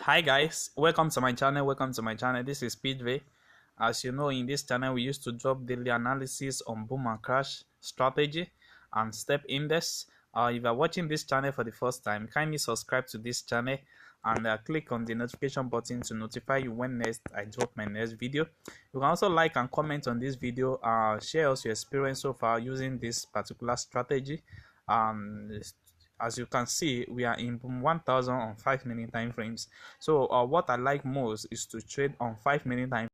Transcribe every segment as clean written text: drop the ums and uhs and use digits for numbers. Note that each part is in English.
Hi guys, welcome to my channel. This is Speedway. As you know, in this channel we used to drop daily analysis on boom and crash strategy and step index. If you are watching this channel for the first time, kindly subscribe to this channel and click on the notification button to notify you when next I drop my next video. You can also like and comment on this video. Share us your experience so far using this particular strategy. As you can see, we are in 1000 on 5 minute time frames. So what I like most is to trade on 5 minute time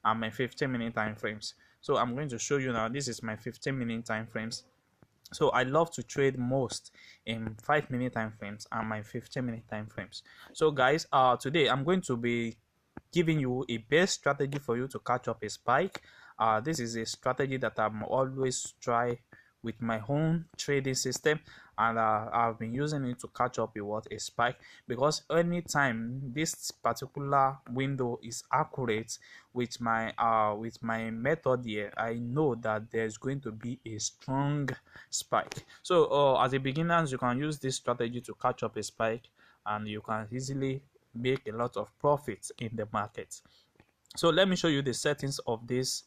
and my 15 minute time frames. So I'm going to show you now. This is my 15 minute time frames. So I love to trade most in 5 minute time frames and my 15 minute time frames. So guys, today I'm going to be giving you a best strategy for you to catch up a spike. This is a strategy that I'm always try with my own trading system, and I've been using it to catch up a spike, because anytime this particular window is accurate with my method here, I know that there's going to be a strong spike. So as a beginner, you can use this strategy to catch up a spike, and you can easily make a lot of profits in the market. So let me show you the settings of this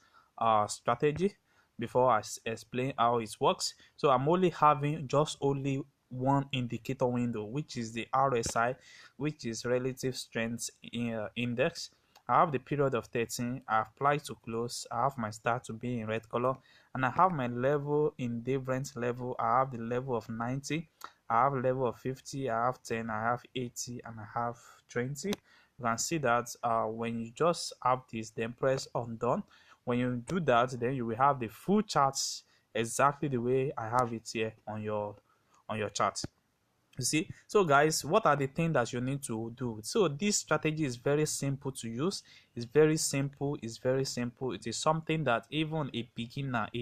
strategy before I explain how it works. So I'm only having just only one indicator window, which is the RSI, which is relative strength index. I have the period of 13. I apply to close. I have my start to be in red color, and I have my level in different level. I have the level of 90. I have level of 50. I have 10. I have 80, and I have 20. You can see that when you just have this, then press on done. When you do that, then you will have the full charts exactly the way I have it here on your chart. You see, so guys, what are the things that you need to do? So this strategy is very simple to use. It's very simple. It is something that even a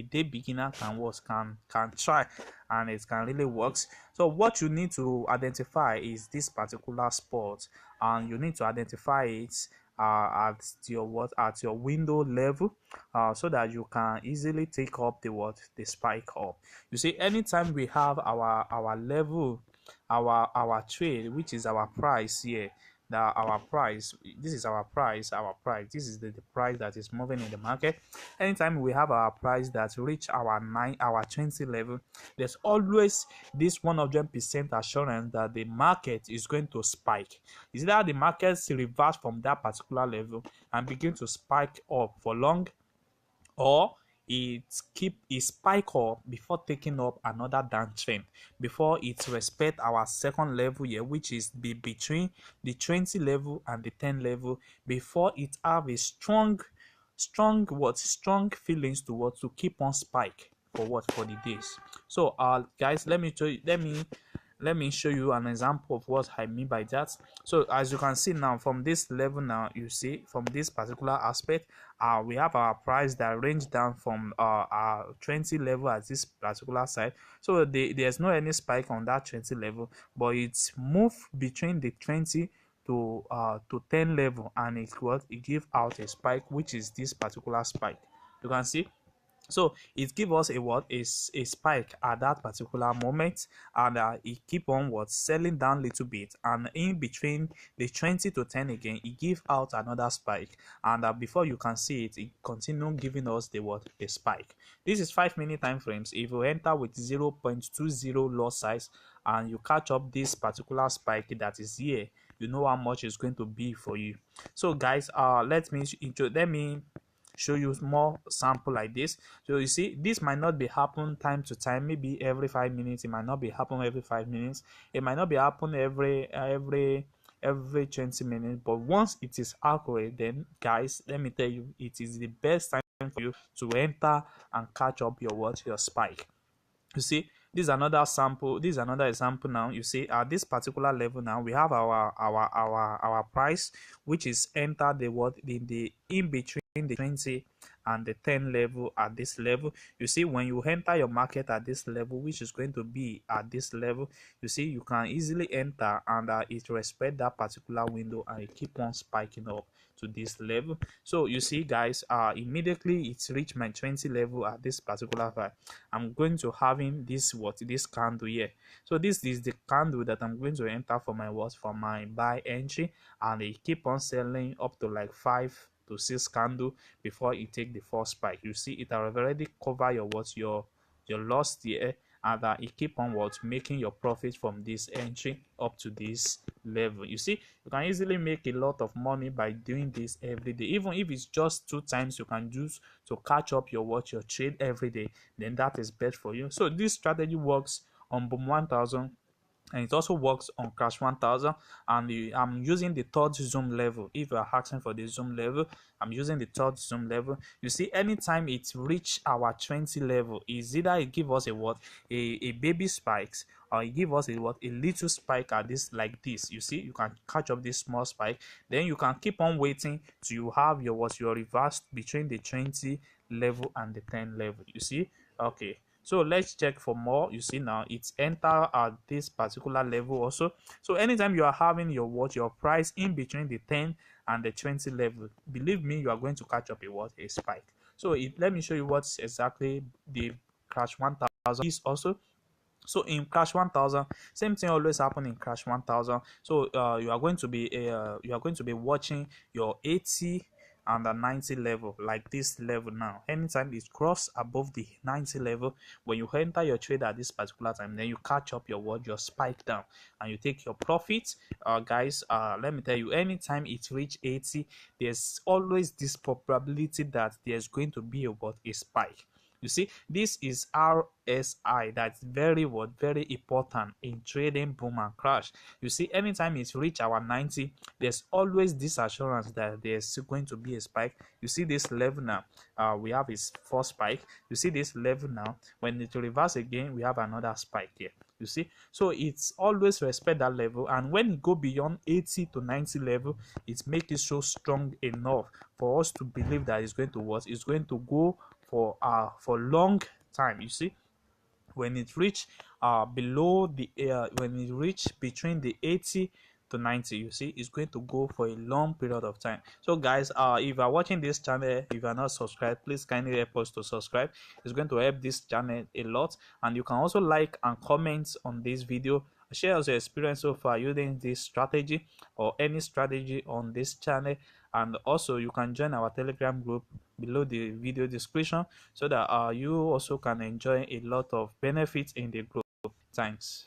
day beginner can try, and it can really works. So what you need to identify is this particular spot, and you need to identify it at your window level, so that you can easily take up the spike up. You see, anytime we have our level, our trade, which is our price here, that our price, this is our price, this is the price that is moving in the market. Anytime we have our price that reach our 20 level, there's always this 100% assurance that the market is going to spike. Is that the market reverse from that particular level and begin to spike up for long, or it spike up before taking up another downtrend, before it respect our second level here, which is between the 20 level and the 10 level, before it have a strong feelings to keep on spike for the days. So guys, let me show you an example of what I mean by that. So as you can see now, from this level now, you see from this particular aspect, we have our price that range down from our 20 level at this particular side. So there's no any spike on that 20 level, but it's moved between the 20 to 10 level, and it give out a spike, which is this particular spike. You can see. So it gives us a spike at that particular moment, and it keep on selling down a little bit, and in between the 20 to 10 again, it give out another spike, and before you can see it, it continue giving us the spike. This is 5 minute time frames. If you enter with 0.20 loss size and you catch up this particular spike that is here, you know how much it's going to be for you. So guys, let me show you more sample like this. So you see, this might not be happen time to time, maybe every 5 minutes. It might not be happen every 5 minutes. It might not be happen every 20 minutes. But once it is accurate, then guys, let me tell you, it is the best time for you to enter and catch up your spike. You see, this is another sample. This is another example. Now you see, at this particular level, now we have our price, which is entered in between the 20 and the 10 level at this level. You see, when you enter your market at this level, which is going to be at this level, you see you can easily enter, and it respect that particular window, and it keep on spiking up to this level. So you see guys, immediately it's reached my 20 level at this particular time. I'm going to having this candle here. So this is the candle that I'm going to enter for my for my buy entry, and it keep on selling up to like 5 to 6 candle before it take the first spike. You see it have already cover your loss here, and it keep on making your profit from this entry up to this level. You see, you can easily make a lot of money by doing this every day. Even if it's just 2 times you can use to catch up your trade every day, then that is best for you. So this strategy works on boom 1000, and it also works on crash 1000. And I'm using the third zoom level. If you are asking for the zoom level, I'm using the third zoom level. You see, anytime it reach our 20 level, is either it give us a baby spikes, or it give us a little spike at this, like this. You see, you can catch up this small spike, then you can keep on waiting till you have your reverse between the 20 level and the 10 level. You see, okay. So let's check for more. You see, now it's enter at this particular level also. So anytime you are having your price in between the 10 and the 20 level, believe me, you are going to catch up a spike. So let me show you what's exactly the crash 1000 is also. So in crash 1000, same thing always happen in crash 1000. So you are going to be watching your 80 and the 90 level, like this level. Now anytime it cross above the 90 level, when you enter your trade at this particular time, then you catch up your spike down, and you take your profits. Guys, let me tell you, anytime it reach 80, there's always this probability that there's going to be a spike. You see, this is RSI. That's very important in trading boom and crash. You see, anytime it's reach our 90, there's always this assurance that there's going to be a spike. You see this level now, we have its first spike. You see this level now, when it reverse again, we have another spike here. You see, so it's always respect that level, and when it go beyond 80 to 90 level, it makes it so strong enough for us to believe that it's going to work. It's going to go for long time. You see, when it reach below the when it reach between the 80 to 90, you see it's going to go for a long period of time. So guys, if you are watching this channel, if you are not subscribed, please kindly help us to subscribe. It's going to help this channel a lot. And you can also like and comment on this video, share your experience so far using this strategy or any strategy on this channel. And also you can join our Telegram group below the video description, so that you also can enjoy a lot of benefits in the group. Thanks.